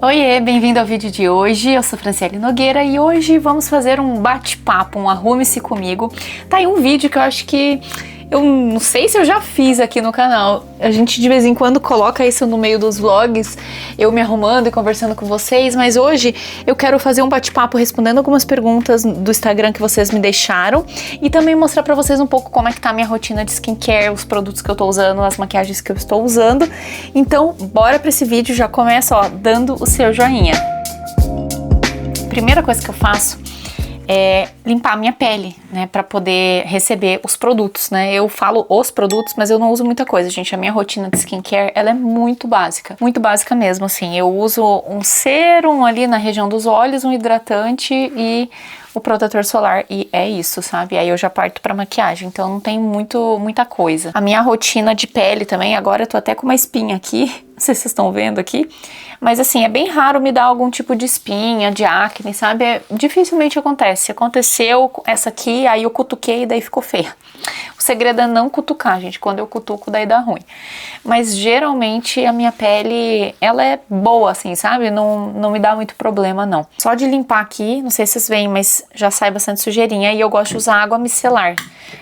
Oiê, bem-vindo ao vídeo de hoje. Eu sou Franciele Nogueira e hoje vamos fazer um bate-papo, um arrume-se comigo. Tá aí um vídeo que eu acho que eu não sei se eu já fiz aqui no canal. A gente de vez em quando coloca isso no meio dos vlogs, eu me arrumando e conversando com vocês, mas hoje eu quero fazer um bate-papo respondendo algumas perguntas do Instagram que vocês me deixaram e também mostrar pra vocês um pouco como é que tá a minha rotina de skincare, os produtos que eu tô usando, as maquiagens que eu estou usando. Então, bora pra esse vídeo, já começa, ó, dando o seu joinha. Primeira coisa que eu faço é limpar a minha pele, né, pra poder receber os produtos, né. Eu falo os produtos, mas eu não uso muita coisa, gente. A minha rotina de skincare, ela é muito básica mesmo, assim. Eu uso um sérum ali na região dos olhos, um hidratante e o protetor solar, e é isso, sabe? Aí eu já parto pra maquiagem, então não tem muita coisa. A minha rotina de pele também, agora eu tô até com uma espinha aqui, não sei se vocês estão vendo aqui, mas assim, é bem raro me dar algum tipo de espinha, de acne, sabe? Dificilmente acontece. Aconteceu essa aqui, aí eu cutuquei e daí ficou feia. O segredo é não cutucar, gente. Quando eu cutuco, daí dá ruim. Mas geralmente a minha pele, ela é boa, assim, sabe? Não me dá muito problema, não. Só de limpar aqui, não sei se vocês veem, mas já sai bastante sujeirinha. E eu gosto de usar água micelar.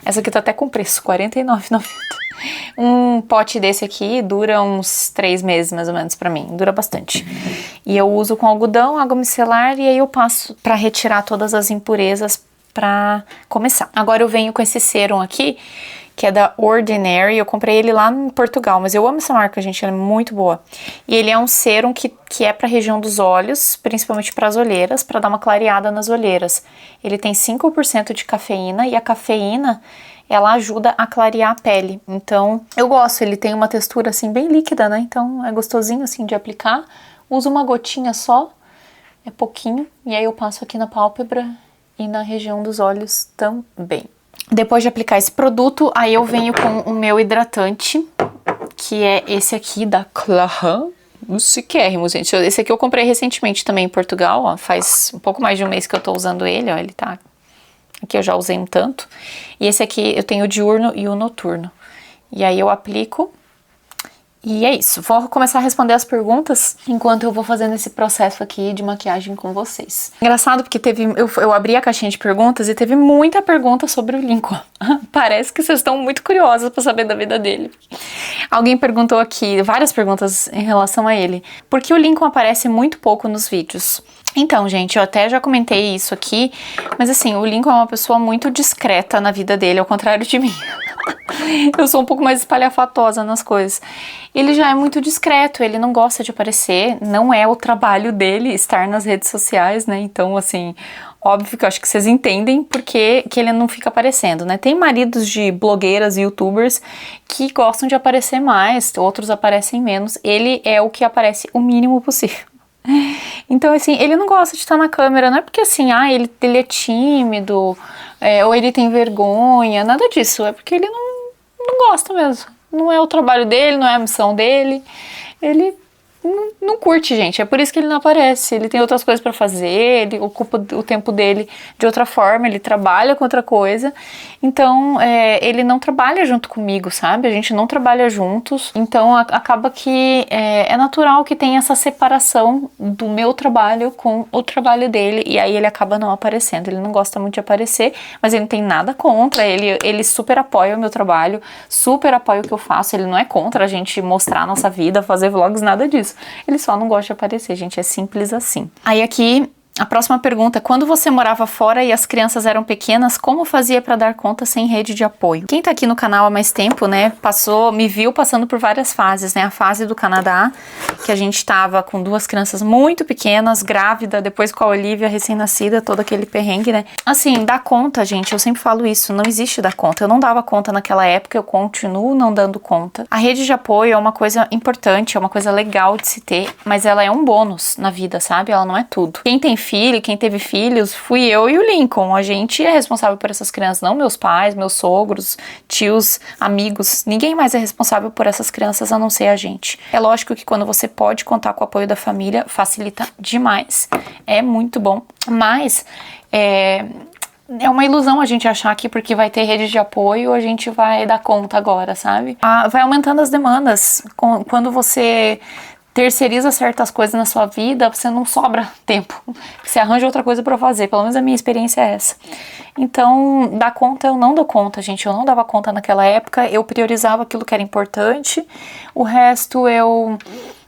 Essa aqui tá até com preço, R$ 49,90. Um pote desse aqui dura uns 3 meses, mais ou menos, pra mim. Dura bastante. E eu uso com algodão, água micelar, e aí eu passo pra retirar todas as impurezas pra começar. Agora eu venho com esse sérum aqui, que é da Ordinary. Eu comprei ele lá em Portugal, mas eu amo essa marca, gente, ela é muito boa. E ele é um sérum que é pra região dos olhos, principalmente pras olheiras, pra dar uma clareada nas olheiras. Ele tem 5% de cafeína, e a cafeína, ela ajuda a clarear a pele. Então, eu gosto, ele tem uma textura assim bem líquida, né? Então, é gostosinho assim de aplicar. Uso uma gotinha só, é pouquinho, e aí eu passo aqui na pálpebra e na região dos olhos também. Depois de aplicar esse produto, aí eu venho com o meu hidratante, que é esse aqui da Clarin. Chiquérrimo, gente. Esse aqui eu comprei recentemente também em Portugal, ó. Faz um pouco mais de um mês que eu tô usando ele, ó. Ele tá... Aqui eu já usei um tanto. E esse aqui eu tenho o diurno e o noturno. E aí eu aplico. E é isso. Vou começar a responder as perguntas enquanto eu vou fazendo esse processo aqui de maquiagem com vocês. Engraçado porque eu abri a caixinha de perguntas e teve muita pergunta sobre o Lincoln. Parece que vocês estão muito curiosas para saber da vida dele. Alguém perguntou aqui, várias perguntas em relação a ele. Por que o Lincoln aparece muito pouco nos vídeos? Então, gente, eu até já comentei isso aqui, mas assim, o Lincoln é uma pessoa muito discreta na vida dele, ao contrário de mim. Eu sou um pouco mais espalhafatosa nas coisas. Ele já é muito discreto, ele não gosta de aparecer, não é o trabalho dele estar nas redes sociais, né? Então, assim, óbvio que eu acho que vocês entendem porque que ele não fica aparecendo, né? Tem maridos de blogueiras e youtubers que gostam de aparecer mais, outros aparecem menos. Ele é o que aparece o mínimo possível. Então, assim, ele não gosta de estar na câmera, não é porque assim, ele é tímido, ou ele tem vergonha, nada disso, é porque ele não gosta mesmo. Não é o trabalho dele, não é a missão dele, ele não curte, gente, é por isso que ele não aparece. Ele tem outras coisas pra fazer, ele ocupa o tempo dele de outra forma, ele trabalha com outra coisa, então ele não trabalha junto comigo, sabe? A gente não trabalha juntos, então acaba que é natural que tenha essa separação do meu trabalho com o trabalho dele, e aí ele acaba não aparecendo. Ele não gosta muito de aparecer, mas ele não tem nada contra, ele super apoia o meu trabalho, super apoia o que eu faço, ele não é contra a gente mostrar a nossa vida, fazer vlogs, nada disso. Ele só não gosta de aparecer, gente, é simples assim. Aí aqui, a próxima pergunta: quando você morava fora e as crianças eram pequenas, como fazia para dar conta sem rede de apoio? Quem tá aqui no canal há mais tempo, né, me viu passando por várias fases, né? A fase do Canadá, que a gente tava com 2 crianças muito pequenas, grávida, depois com a Olivia recém-nascida, todo aquele perrengue, né? Assim, dar conta, gente, eu sempre falo isso, não existe dar conta. Eu não dava conta naquela época, eu continuo não dando conta. A rede de apoio é uma coisa importante, é uma coisa legal de se ter, mas ela é um bônus na vida, sabe? Ela não é tudo. Quem tem filho, quem teve filhos, fui eu e o Lincoln. A gente é responsável por essas crianças, não meus pais, meus sogros, tios, amigos. Ninguém mais é responsável por essas crianças a não ser a gente. É lógico que quando você pode contar com o apoio da família, facilita demais. É muito bom. Mas é uma ilusão a gente achar que porque vai ter rede de apoio a gente vai dar conta agora, sabe? Vai aumentando as demandas. Quando você terceiriza certas coisas na sua vida, você não sobra tempo. Você arranja outra coisa pra fazer, pelo menos a minha experiência é essa. Então, dar conta eu não dou conta, gente. Eu não dava conta naquela época, eu priorizava aquilo que era importante, o resto eu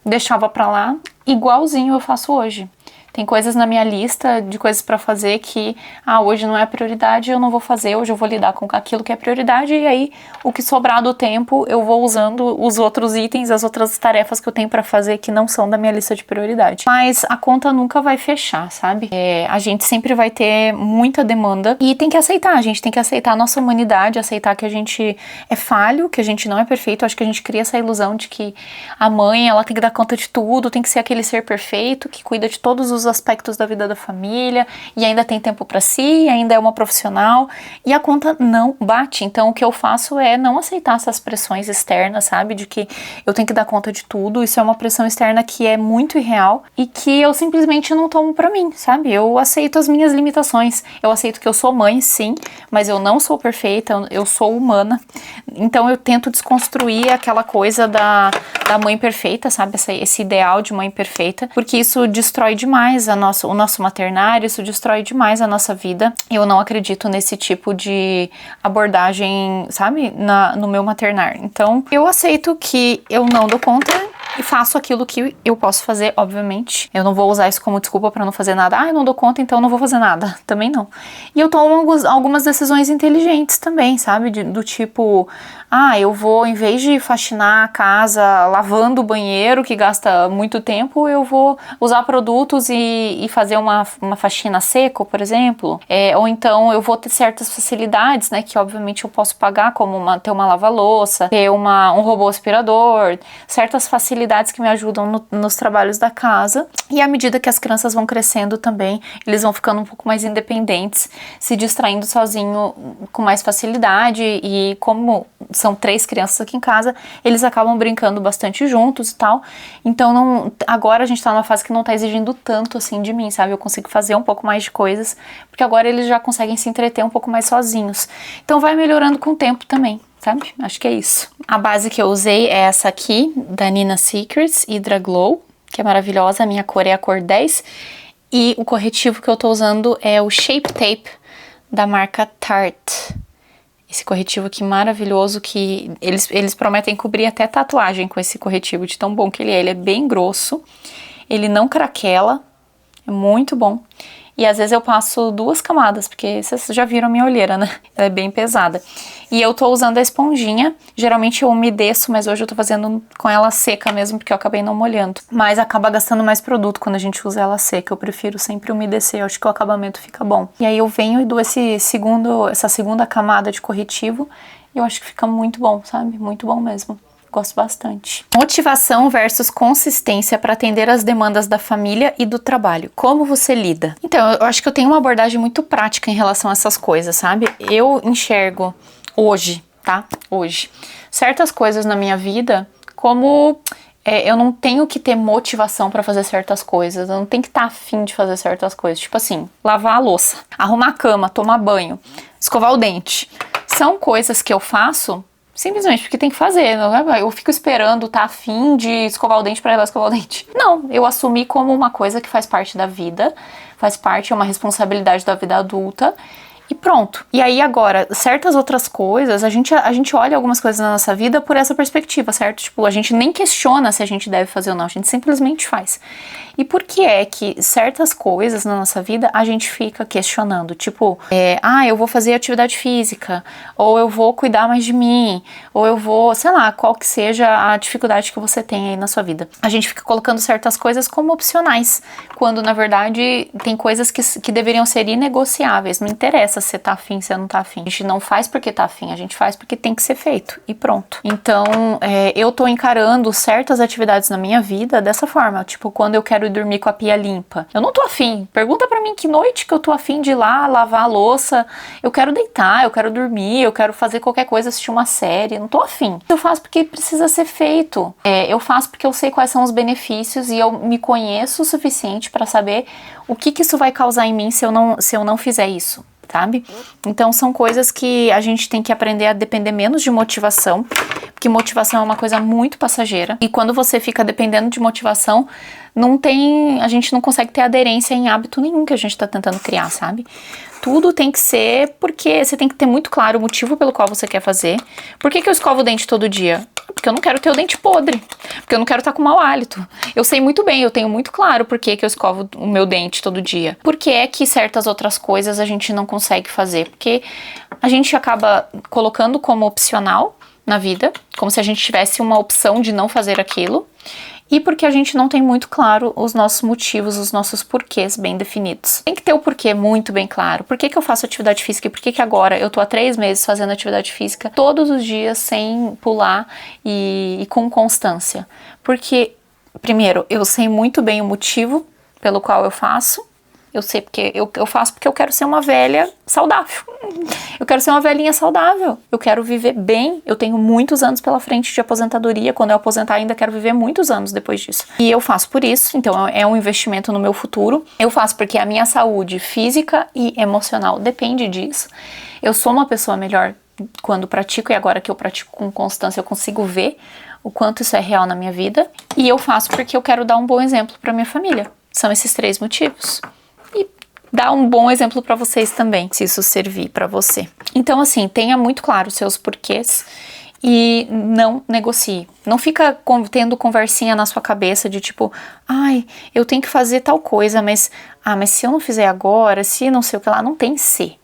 deixava pra lá, igualzinho eu faço hoje. Tem coisas na minha lista de coisas pra fazer que, hoje não é prioridade, eu não vou fazer, hoje eu vou lidar com aquilo que é prioridade, e aí o que sobrar do tempo eu vou usando os outros itens, as outras tarefas que eu tenho pra fazer que não são da minha lista de prioridade. Mas a conta nunca vai fechar, sabe? A gente sempre vai ter muita demanda e tem que aceitar, a gente tem que aceitar a nossa humanidade, aceitar que a gente é falho, que a gente não é perfeito. Acho que a gente cria essa ilusão de que a mãe, ela tem que dar conta de tudo, tem que ser aquele ser perfeito, que cuida de todos os aspectos da vida da família e ainda tem tempo para si, ainda é uma profissional, e a conta não bate. Então o que eu faço é não aceitar essas pressões externas, sabe, de que eu tenho que dar conta de tudo. Isso é uma pressão externa que é muito irreal e que eu simplesmente não tomo para mim, sabe? Eu aceito as minhas limitações, eu aceito que eu sou mãe, sim, mas eu não sou perfeita, eu sou humana. Então eu tento desconstruir aquela coisa da mãe perfeita, sabe, esse ideal de mãe perfeita, porque isso destrói demais o nosso maternário, isso destrói demais a nossa vida. Eu não acredito nesse tipo de abordagem, sabe, no meu maternário. Então, eu aceito que eu não dou conta e faço aquilo que eu posso fazer, obviamente. Eu não vou usar isso como desculpa pra não fazer nada. Eu não dou conta, então não vou fazer nada. Também não. E eu tomo algumas decisões inteligentes também, sabe, do tipo, eu vou, em vez de faxinar a casa lavando o banheiro, que gasta muito tempo, eu vou usar produtos e fazer uma faxina seco, por exemplo. Ou então eu vou ter certas facilidades, né, que obviamente eu posso pagar, como ter uma lava-louça, ter um robô aspirador, certas facilidades que me ajudam nos trabalhos da casa. E à medida que as crianças vão crescendo também, eles vão ficando um pouco mais independentes, se distraindo sozinho com mais facilidade, e como são 3 crianças aqui em casa, eles acabam brincando bastante juntos e tal. Então agora a gente tá numa fase que não tá exigindo tanto assim de mim, sabe? Eu consigo fazer um pouco mais de coisas, porque agora eles já conseguem se entreter um pouco mais sozinhos. Então vai melhorando com o tempo também, sabe? Acho que é isso. A base que eu usei é essa aqui, da Nina Secrets Hydra Glow, que é maravilhosa. A minha cor é a cor 10. E o corretivo que eu tô usando é o Shape Tape, da marca Tarte. Esse corretivo aqui maravilhoso, que eles prometem cobrir até tatuagem com esse corretivo, de tão bom que ele é. Ele é bem grosso, ele não craquela, é muito bom. E às vezes eu passo 2 camadas, porque vocês já viram a minha olheira, né? Ela é bem pesada. E eu tô usando a esponjinha, geralmente eu umedeço, mas hoje eu tô fazendo com ela seca mesmo, porque eu acabei não molhando. Mas acaba gastando mais produto quando a gente usa ela seca, eu prefiro sempre umedecer, eu acho que o acabamento fica bom. E aí eu venho e dou essa segunda camada de corretivo, e eu acho que fica muito bom, sabe? Muito bom mesmo. Gosto bastante. Motivação versus consistência para atender as demandas da família e do trabalho. Como você lida? Então, eu acho que eu tenho uma abordagem muito prática em relação a essas coisas, sabe? Eu enxergo hoje, tá? Hoje, certas coisas na minha vida como eu não tenho que ter motivação para fazer certas coisas, eu não tenho que estar afim de fazer certas coisas. Tipo assim, lavar a louça, arrumar a cama, tomar banho, escovar o dente. São coisas que eu faço simplesmente porque tem que fazer, não é? Eu fico esperando, tá afim de escovar o dente pra ela escovar o dente. Não, eu assumi como uma coisa que faz parte da vida, faz parte, é uma responsabilidade da vida adulta, e pronto. E aí agora, certas outras coisas, a gente olha algumas coisas na nossa vida por essa perspectiva, certo? Tipo, a gente nem questiona se a gente deve fazer ou não, a gente simplesmente faz. E por que é que certas coisas na nossa vida a gente fica questionando? Tipo, eu vou fazer atividade física, ou eu vou cuidar mais de mim, ou eu vou, sei lá, qual que seja a dificuldade que você tem aí na sua vida. A gente fica colocando certas coisas como opcionais, quando na verdade tem coisas que deveriam ser inegociáveis. Não interessa se você tá afim, se você não tá afim. A gente não faz porque tá afim, a gente faz porque tem que ser feito, e pronto. Então, eu tô encarando certas atividades na minha vida dessa forma, tipo, quando eu quero dormir com a pia limpa. Eu não tô afim. Pergunta pra mim que noite que eu tô afim de ir lá lavar a louça. Eu quero deitar, eu quero dormir, eu quero fazer qualquer coisa, assistir uma série. Não tô afim. Eu faço porque precisa ser feito. Eu faço porque eu sei quais são os benefícios e eu me conheço o suficiente pra saber o que isso vai causar em mim se eu não fizer isso. sabe? Então são coisas que a gente tem que aprender a depender menos de motivação, porque motivação é uma coisa muito passageira, e quando você fica dependendo de motivação, a gente não consegue ter aderência em hábito nenhum que a gente tá tentando criar, sabe? Tudo tem que ser porque você tem que ter muito claro o motivo pelo qual você quer fazer. Por que eu escovo o dente todo dia? Porque eu não quero ter o dente podre, porque eu não quero estar com mau hálito. Eu sei muito bem, eu tenho muito claro por que eu escovo o meu dente todo dia. Por que é que certas outras coisas a gente não consegue fazer? Porque a gente acaba colocando como opcional na vida, como se a gente tivesse uma opção de não fazer aquilo, e porque a gente não tem muito claro os nossos motivos, os nossos porquês bem definidos. Tem que ter o porquê muito bem claro. Por que eu faço atividade física e por que agora eu tô há 3 meses fazendo atividade física todos os dias sem pular e com constância? Porque, primeiro, eu sei muito bem o motivo pelo qual eu faço. Eu sei porque eu faço porque eu quero ser uma velha saudável. Eu quero ser uma velhinha saudável. Eu quero viver bem. Eu tenho muitos anos pela frente de aposentadoria. Quando eu aposentar, ainda quero viver muitos anos depois disso. E eu faço por isso. Então é um investimento no meu futuro. Eu faço porque a minha saúde física e emocional depende disso. Eu sou uma pessoa melhor quando pratico, e agora que eu pratico com constância, eu consigo ver o quanto isso é real na minha vida. E eu faço porque eu quero dar um bom exemplo para minha família. São esses 3 motivos. E dar um bom exemplo para vocês também, se isso servir para você. Então, assim, tenha muito claro os seus porquês e não negocie. Não fica tendo conversinha na sua cabeça de tipo, ai, eu tenho que fazer tal coisa, mas se eu não fizer agora, se não sei o que lá, não tem se.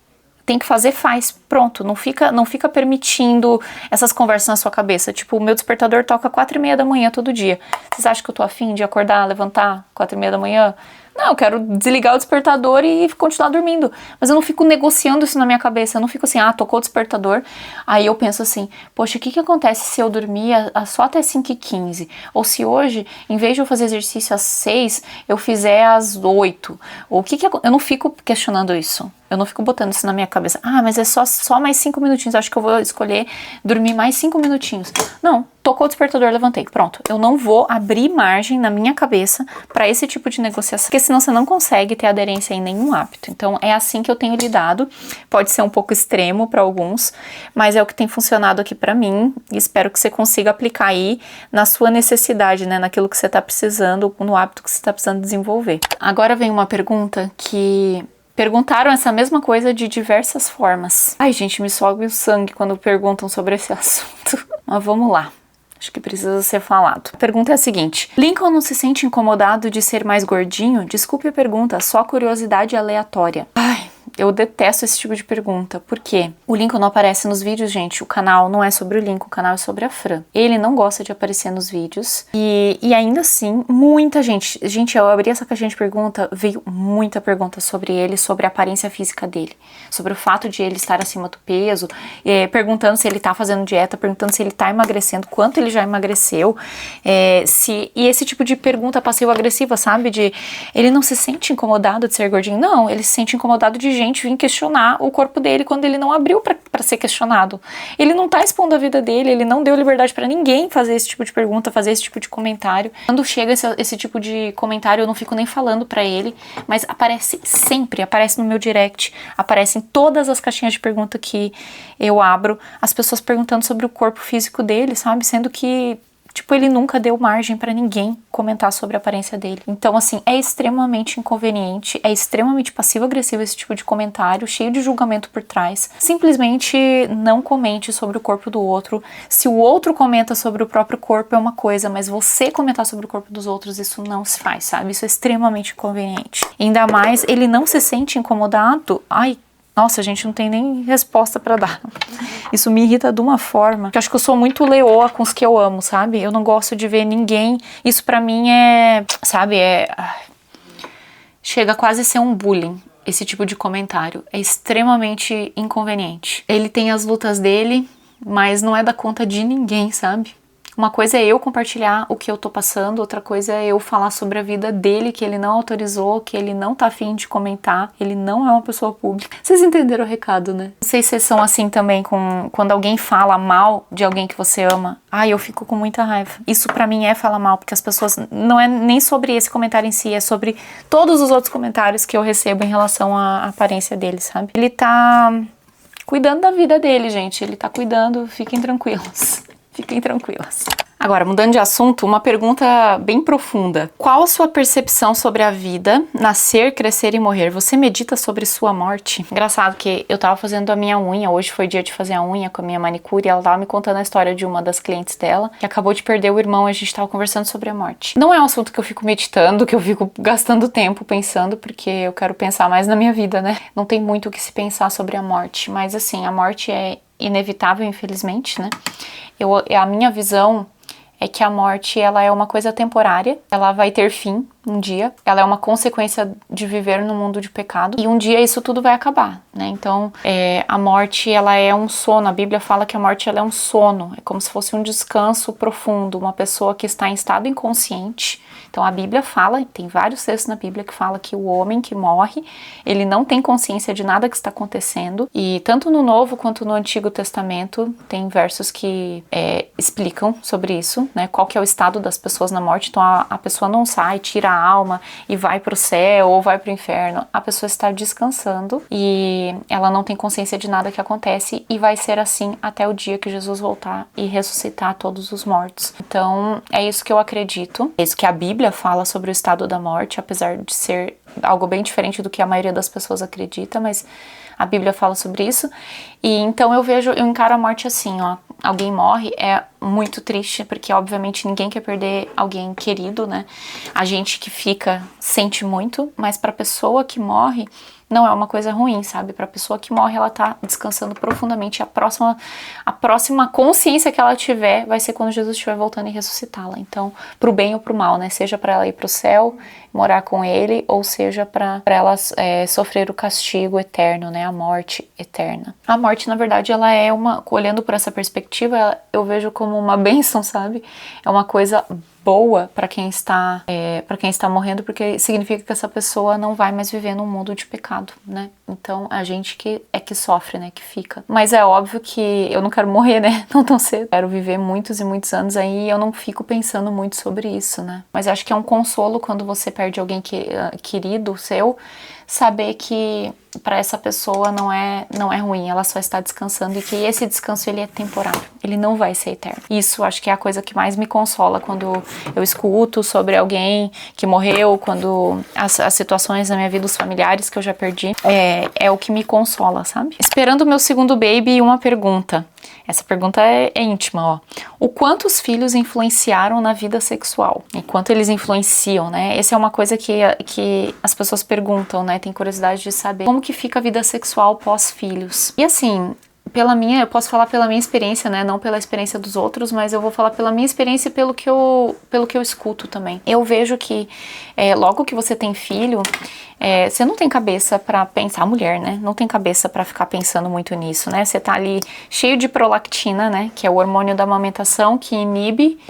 Tem que fazer, faz, pronto, não fica permitindo essas conversas na sua cabeça, tipo, o meu despertador toca 4h30 da manhã todo dia, vocês acham que eu tô afim de acordar, levantar 4h30 da manhã? Não, eu quero desligar o despertador e continuar dormindo, mas eu não fico negociando isso na minha cabeça, eu não fico assim, tocou o despertador, aí eu penso assim, poxa, o que acontece se eu dormir só até 5h15, ou se hoje, em vez de eu fazer exercício às 6, eu fizer às 8, ou o que eu não fico questionando isso. Eu não fico botando isso na minha cabeça. Mas é só mais 5 minutinhos. Acho que eu vou escolher dormir mais 5 minutinhos. Não, tocou o despertador, levantei. Pronto. Eu não vou abrir margem na minha cabeça para esse tipo de negociação. Porque senão você não consegue ter aderência em nenhum hábito. Então é assim que eu tenho lidado. Pode ser um pouco extremo para alguns, mas é o que tem funcionado aqui para mim. E espero que você consiga aplicar aí na sua necessidade, né? Naquilo que você tá precisando, no hábito que você tá precisando desenvolver. Agora vem uma pergunta que... Perguntaram essa mesma coisa de diversas formas. Ai, gente, me sobe o sangue quando perguntam sobre esse assunto. Mas vamos lá. Acho que precisa ser falado. A pergunta é a seguinte. Lincoln não se sente incomodado de ser mais gordinho? Desculpe a pergunta, só curiosidade aleatória. Ai, eu detesto esse tipo de pergunta. Por quê? O Lincoln não aparece nos vídeos, gente. O canal não é sobre o Lincoln, o canal é sobre a Fran. Ele não gosta de aparecer nos vídeos. E ainda assim, muita gente... Gente, eu abri essa caixinha de pergunta, veio muita pergunta sobre ele, sobre a aparência física dele. Sobre o fato de ele estar acima do peso, perguntando se ele tá fazendo dieta, perguntando se ele tá emagrecendo, quanto ele já emagreceu. E esse tipo de pergunta passivo-agressiva, sabe? De ele não se sente incomodado de ser gordinho. Não, ele se sente incomodado de gente vir questionar o corpo dele quando ele não abriu pra ser questionado. Ele não tá expondo a vida dele, ele não deu liberdade pra ninguém fazer esse tipo de pergunta, fazer esse tipo de comentário. Quando chega esse tipo de comentário, eu não fico nem falando pra ele, mas aparece sempre, aparece no meu direct, aparece em todas as caixinhas de pergunta que eu abro, as pessoas perguntando sobre o corpo físico dele, sabe? Sendo que tipo, ele nunca deu margem pra ninguém comentar sobre a aparência dele. Então, assim, é extremamente inconveniente, é extremamente passivo-agressivo esse tipo de comentário, cheio de julgamento por trás. Simplesmente não comente sobre o corpo do outro. Se o outro comenta sobre o próprio corpo é uma coisa, mas você comentar sobre o corpo dos outros, isso não se faz, sabe? Isso é extremamente inconveniente. Ainda mais, ele não se sente incomodado. Ai, nossa, gente, não tem nem resposta pra dar. Isso me irrita de uma forma que eu acho que eu sou muito leoa com os que eu amo, sabe? Eu não gosto de ver ninguém. Isso pra mim sabe, chega quase a ser um bullying, esse tipo de comentário. É extremamente inconveniente. Ele tem as lutas dele, mas não é da conta de ninguém, sabe? Uma coisa é eu compartilhar o que eu tô passando, outra coisa é eu falar sobre a vida dele, que ele não autorizou, que ele não tá afim de comentar, ele não é uma pessoa pública. Vocês entenderam o recado, né? Não sei se vocês são assim também com quando alguém fala mal de alguém que você ama. Ai, eu fico com muita raiva. Isso pra mim é falar mal, porque as pessoas, não é nem sobre esse comentário em si, é sobre todos os outros comentários que eu recebo em relação à aparência dele, sabe? Ele tá cuidando da vida dele, gente. Ele tá cuidando, fiquem tranquilos. Fiquem tranquilas. Agora, mudando de assunto, uma pergunta bem profunda. Qual a sua percepção sobre a vida, nascer, crescer e morrer? Você medita sobre sua morte? Engraçado que eu tava fazendo a minha unha, hoje foi dia de fazer a unha com a minha manicure, e ela tava me contando a história de uma das clientes dela, que acabou de perder o irmão, e a gente tava conversando sobre a morte. Não é um assunto que eu fico meditando, que eu fico gastando tempo pensando, porque eu quero pensar mais na minha vida, né? Não tem muito o que se pensar sobre a morte, mas assim, a morte é inevitável, infelizmente, né? A minha visão é que a morte, ela é uma coisa temporária, ela vai ter fim um dia, ela é uma consequência de viver no mundo de pecado, e um dia isso tudo vai acabar, né? Então, a morte, ela é um sono, a Bíblia fala que a morte, ela é um sono, é como se fosse um descanso profundo, uma pessoa que está em estado inconsciente. Então, a Bíblia fala, tem vários textos na Bíblia que fala que o homem que morre, ele não tem consciência de nada que está acontecendo, e tanto no Novo quanto no Antigo Testamento, tem versos que explicam sobre isso, né? Qual que é o estado das pessoas na morte. Então, a pessoa não sai, tira a alma e vai para o céu ou vai para o inferno. A pessoa está descansando e ela não tem consciência de nada que acontece, e vai ser assim até o dia que Jesus voltar e ressuscitar todos os mortos. Então, é isso que eu acredito, é isso que a Bíblia fala sobre o estado da morte, apesar de ser algo bem diferente do que a maioria das pessoas acredita, mas a Bíblia fala sobre isso. E então eu encaro a morte assim, ó. Alguém morre, é muito triste, porque obviamente ninguém quer perder alguém querido, né? A gente que fica sente muito, mas pra pessoa que morre não é uma coisa ruim, sabe? Pra pessoa que morre, ela tá descansando profundamente. A próxima consciência que ela tiver vai ser quando Jesus estiver voltando e ressuscitá-la. Então, pro bem ou pro mal, né? Seja pra ela ir pro céu, morar com ele, ou seja pra ela sofrer o castigo eterno, né? A morte eterna. A morte, na verdade, ela é olhando por essa perspectiva, eu vejo como uma bênção, sabe? É uma coisa boa para quem está morrendo, porque significa que essa pessoa não vai mais viver num mundo de pecado, né? Então a gente que sofre, né? Que fica. Mas é óbvio que eu não quero morrer, né? Não tão cedo. Quero viver muitos e muitos anos aí, e eu não fico pensando muito sobre isso, né? Mas acho que é um consolo quando você perde alguém querido seu, saber que para essa pessoa não é ruim, ela só está descansando, e que esse descanso ele é temporário, ele não vai ser eterno. Isso acho que é a coisa que mais me consola quando eu escuto sobre alguém que morreu, quando as situações na minha vida, os familiares que eu já perdi, é o que me consola, sabe? Esperando o meu segundo baby, uma pergunta. Essa pergunta é íntima, ó. O quanto os filhos influenciaram na vida sexual? E quanto eles influenciam, né? Essa é uma coisa que as pessoas perguntam, né? Tem curiosidade de saber como que fica a vida sexual pós-filhos. E assim, eu posso falar pela minha experiência, né? Não pela experiência dos outros, mas eu vou falar pela minha experiência e pelo que eu escuto também. Eu vejo que logo que você tem filho, você não tem cabeça pra pensar, mulher, né? Não tem cabeça pra ficar pensando muito nisso, né? Você tá ali cheio de prolactina, né? Que é o hormônio da amamentação que inibe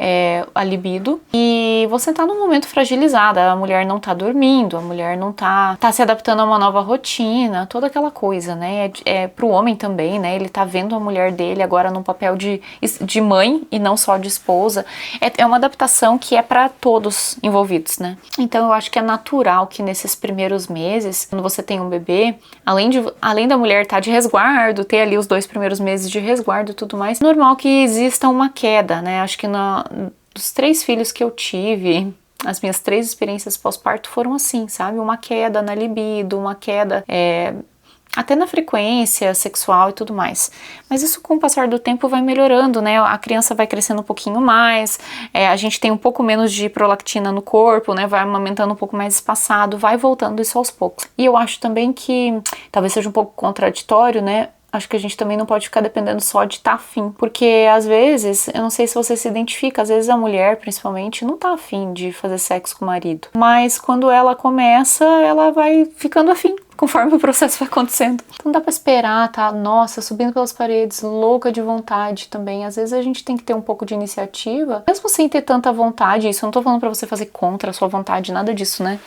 a libido. E você tá num momento fragilizada. A mulher não tá dormindo, a mulher não tá se adaptando a uma nova rotina, toda aquela coisa, né? Pro homem também, né? Ele tá vendo a mulher dele agora num papel de mãe e não só de esposa. É uma adaptação que é pra todos envolvidos, né? Então eu acho que é natural que nesses primeiros meses, quando você tem um bebê, além da mulher estar de resguardo, ter ali os 2 primeiros meses de resguardo e tudo mais, é normal que exista uma queda, né? Acho que dos 3 filhos que eu tive, as minhas 3 experiências pós-parto foram assim, sabe? Uma queda na libido, uma queda até na frequência sexual e tudo mais. Mas isso, com o passar do tempo, vai melhorando, né? A criança vai crescendo um pouquinho mais, a gente tem um pouco menos de prolactina no corpo, né? Vai amamentando um pouco mais espaçado, vai voltando isso aos poucos. E eu acho também que, talvez seja um pouco contraditório, né? Acho que a gente também não pode ficar dependendo só de estar afim, porque às vezes, eu não sei se você se identifica, às vezes a mulher, principalmente, não tá afim de fazer sexo com o marido. Mas quando ela começa, ela vai ficando afim. conforme o processo vai acontecendo. Então não dá pra esperar, tá? Nossa, subindo pelas paredes, louca de vontade também. Às vezes a gente tem que ter um pouco de iniciativa, mesmo sem ter tanta vontade. Isso eu não tô falando pra você fazer contra a sua vontade, nada disso, né?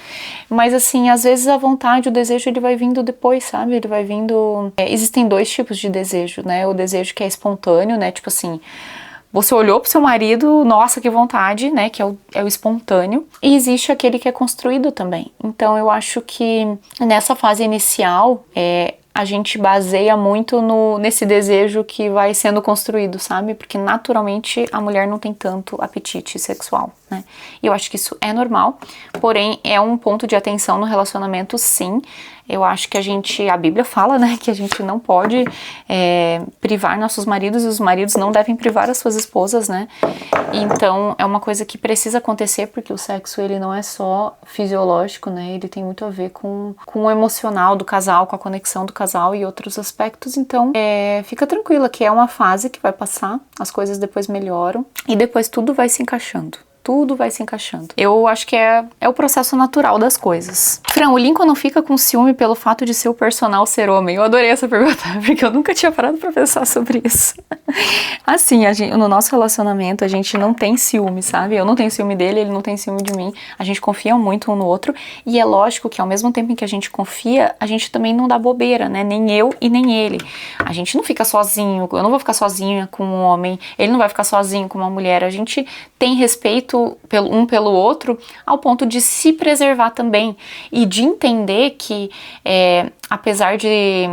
Mas assim, às vezes a vontade, o desejo, ele vai vindo depois, sabe? Ele vai vindo... existem dois tipos de desejo, né? O desejo que é espontâneo, né? Tipo assim... Você olhou pro seu marido, nossa, que vontade, né? Que é o espontâneo. E existe aquele que é construído também. Então eu acho que nessa fase inicial, a gente baseia muito nesse desejo que vai sendo construído, sabe? Porque naturalmente a mulher não tem tanto apetite sexual, né? E eu acho que isso é normal, porém é um ponto de atenção no relacionamento, sim. Eu acho que a Bíblia fala, né, que a gente não pode privar nossos maridos e os maridos não devem privar as suas esposas, né? Então é uma coisa que precisa acontecer porque o sexo, ele não é só fisiológico, né? Ele tem muito a ver com o emocional do casal, com a conexão do casal e outros aspectos. Então fica tranquila que é uma fase que vai passar, as coisas depois melhoram e depois tudo vai se encaixando. Tudo vai se encaixando. Eu acho que é o processo natural das coisas. Fran, o Lincoln não fica com ciúme pelo fato de seu personal ser homem? Eu adorei essa pergunta, porque eu nunca tinha parado pra pensar sobre isso. Assim, no nosso relacionamento, a gente não tem ciúme, sabe? Eu não tenho ciúme dele, ele não tem ciúme de mim. A gente confia muito um no outro. E é lógico que ao mesmo tempo em que a gente confia, a gente também não dá bobeira, né? Nem eu e nem ele. A gente não fica sozinho, eu não vou ficar sozinha com um homem, ele não vai ficar sozinho com uma mulher. A gente tem respeito um pelo outro ao ponto de se preservar também e de entender que apesar de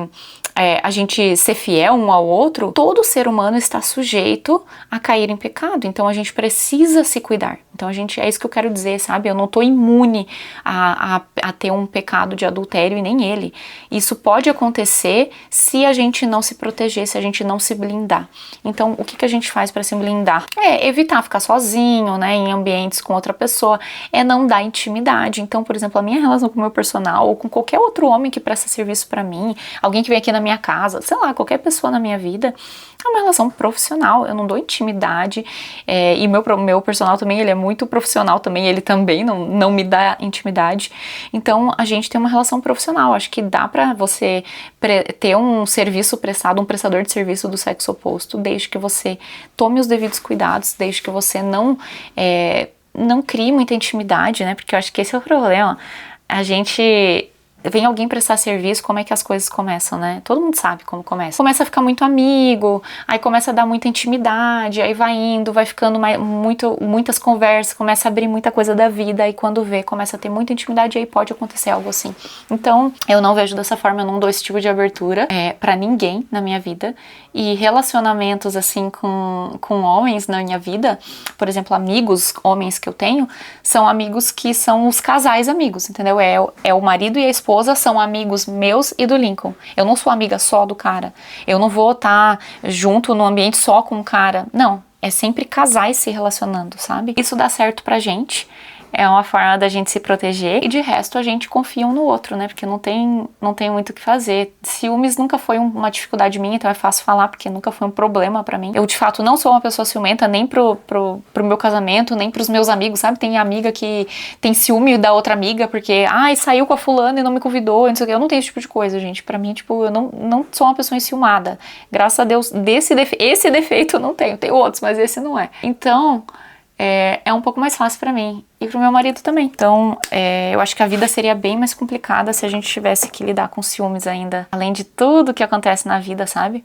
a gente ser fiel um ao outro, todo ser humano está sujeito a cair em pecado, então a gente precisa se cuidar. Então é isso que eu quero dizer, sabe? Eu não tô imune a ter um pecado de adultério e nem ele. Isso pode acontecer se a gente não se proteger, se a gente não se blindar. Então o que a gente faz para se blindar? Evitar ficar sozinho, né, em ambientes com outra pessoa, não dar intimidade. Então, por exemplo, a minha relação com o meu personal ou com qualquer outro homem que presta serviço para mim, alguém que vem aqui na minha casa, sei lá, qualquer pessoa na minha vida, é uma relação profissional, eu não dou intimidade, e meu personal também, ele é muito profissional também, ele também não me dá intimidade, então a gente tem uma relação profissional. Acho que dá pra você ter um serviço prestado, um prestador de serviço do sexo oposto, desde que você tome os devidos cuidados, desde que você não crie muita intimidade, né, porque eu acho que esse é o problema. Vem alguém prestar serviço, como é que as coisas começam, né? Todo mundo sabe como começa. Começa a ficar muito amigo, aí começa a dar muita intimidade, aí vai indo, vai ficando muitas conversas, começa a abrir muita coisa da vida, aí quando vê, começa a ter muita intimidade, aí pode acontecer algo assim. Então, eu não vejo dessa forma, eu não dou esse tipo de abertura pra ninguém na minha vida. E relacionamentos, assim, com homens na minha vida, por exemplo, amigos, homens que eu tenho, são amigos que são os casais amigos, entendeu? É o marido e a esposa são amigos meus e do Lincoln. Eu não sou amiga só do cara. Eu não vou estar junto no ambiente só com o cara. Não, é sempre casais se relacionando, sabe? Isso dá certo pra gente. É uma forma da gente se proteger e de resto a gente confia um no outro, né? Porque não tem muito o que fazer. Ciúmes nunca foi uma dificuldade minha, então é fácil falar porque nunca foi um problema pra mim. Eu de fato não sou uma pessoa ciumenta nem pro meu casamento, nem pros meus amigos, sabe? Tem amiga que tem ciúme da outra amiga porque, saiu com a fulana e não me convidou, não sei o que. Eu não tenho esse tipo de coisa, gente. Pra mim, tipo, eu não sou uma pessoa enciumada. Graças a Deus, esse defeito eu não tenho. Tenho outros, mas esse não é. Então, é um pouco mais fácil pra mim e pro meu marido também. Então, eu acho que a vida seria bem mais complicada se a gente tivesse que lidar com ciúmes ainda. Além de tudo que acontece na vida, sabe?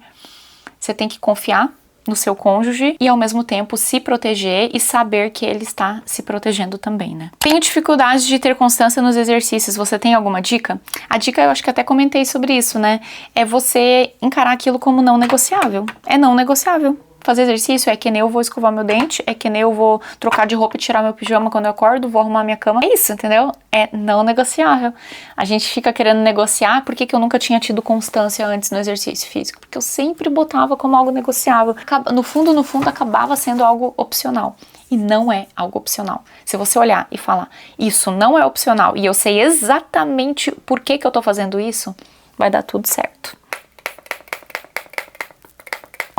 Você tem que confiar no seu cônjuge e ao mesmo tempo se proteger e saber que ele está se protegendo também, né? Tenho dificuldade de ter constância nos exercícios. Você tem alguma dica? A dica, eu acho que até comentei sobre isso, né? É você encarar aquilo como não negociável. É não negociável. Fazer exercício é que nem eu vou escovar meu dente, é que nem eu vou trocar de roupa e tirar meu pijama quando eu acordo, vou arrumar minha cama. É isso, entendeu? É não negociável. A gente fica querendo negociar. Por que eu nunca tinha tido constância antes no exercício físico? Porque eu sempre botava como algo negociável. No fundo, acabava sendo algo opcional. E não é algo opcional. Se você olhar e falar, isso não é opcional, e eu sei exatamente por que eu tô fazendo isso, vai dar tudo certo.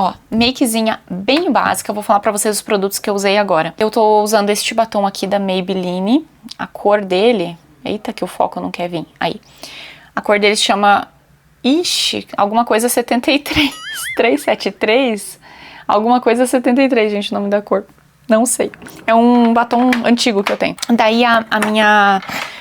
Ó, makezinha bem básica, eu vou falar pra vocês os produtos que eu usei agora. Eu tô usando este batom aqui da Maybelline, a cor dele... Eita, que o foco não quer vir. Aí. A cor dele se chama... Ixi, alguma coisa 73. 373? Alguma coisa 73, gente, o nome da cor. Não sei. É um batom antigo que eu tenho. Daí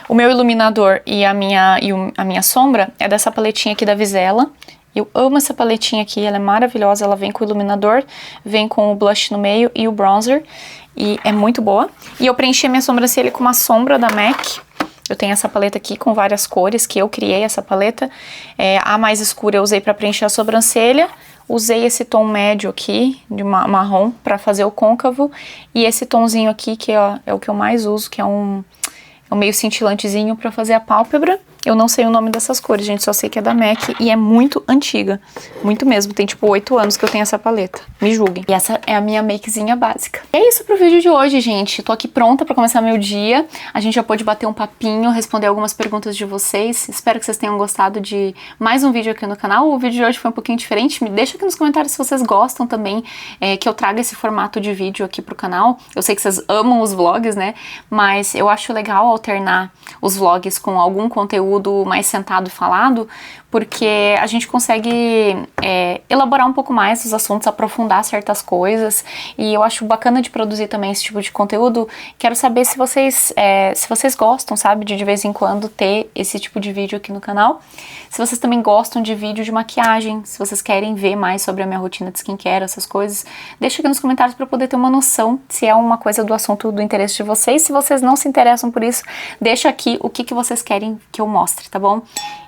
o meu iluminador e a minha sombra é dessa paletinha aqui da Vizela. Eu amo essa paletinha aqui, ela é maravilhosa. Ela vem com o iluminador, vem com o blush no meio e o bronzer. E é muito boa. E eu preenchi a minha sobrancelha com uma sombra da MAC. Eu tenho essa paleta aqui com várias cores, que eu criei essa paleta. A mais escura eu usei pra preencher a sobrancelha. Usei esse tom médio aqui, de marrom, pra fazer o côncavo. E esse tomzinho aqui, que é o que eu mais uso, que é um meio cintilantezinho pra fazer a pálpebra. Eu não sei o nome dessas cores, gente, só sei que é da MAC e é muito antiga. Muito mesmo, tem tipo 8 anos que eu tenho essa paleta. Me julguem. E essa é a minha makezinha básica. É isso pro vídeo de hoje, gente. Tô aqui pronta pra começar meu dia. A gente já pôde bater um papinho, responder algumas perguntas de vocês. Espero que vocês tenham gostado de mais um vídeo aqui no canal. O vídeo de hoje foi um pouquinho diferente. Me deixa aqui nos comentários se vocês gostam também que eu traga esse formato de vídeo aqui pro canal. Eu sei que vocês amam os vlogs, né? Mas eu acho legal alternar os vlogs com algum conteúdo mais sentado e falado, porque a gente consegue elaborar um pouco mais os assuntos, aprofundar certas coisas, e eu acho bacana de produzir também esse tipo de conteúdo. Quero saber se vocês gostam, sabe, de vez em quando ter esse tipo de vídeo aqui no canal. Se vocês também gostam de vídeo de maquiagem, se vocês querem ver mais sobre a minha rotina de skincare, essas coisas, deixa aqui nos comentários para eu poder ter uma noção se é uma coisa do assunto do interesse de vocês. Se vocês não se interessam por isso, deixa aqui o que vocês querem que eu mostre, tá bom?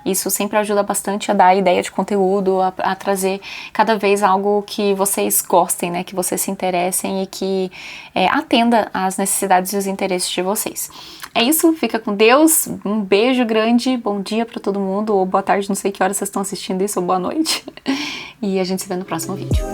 Isso sempre ajuda bastante a dar ideia de conteúdo, a trazer cada vez algo que vocês gostem, né? Que vocês se interessem e que atenda às necessidades e os interesses de vocês. É isso, fica com Deus, um beijo grande, bom dia pra todo mundo, ou boa tarde, não sei que hora vocês estão assistindo isso, ou boa noite. E a gente se vê no próximo vídeo.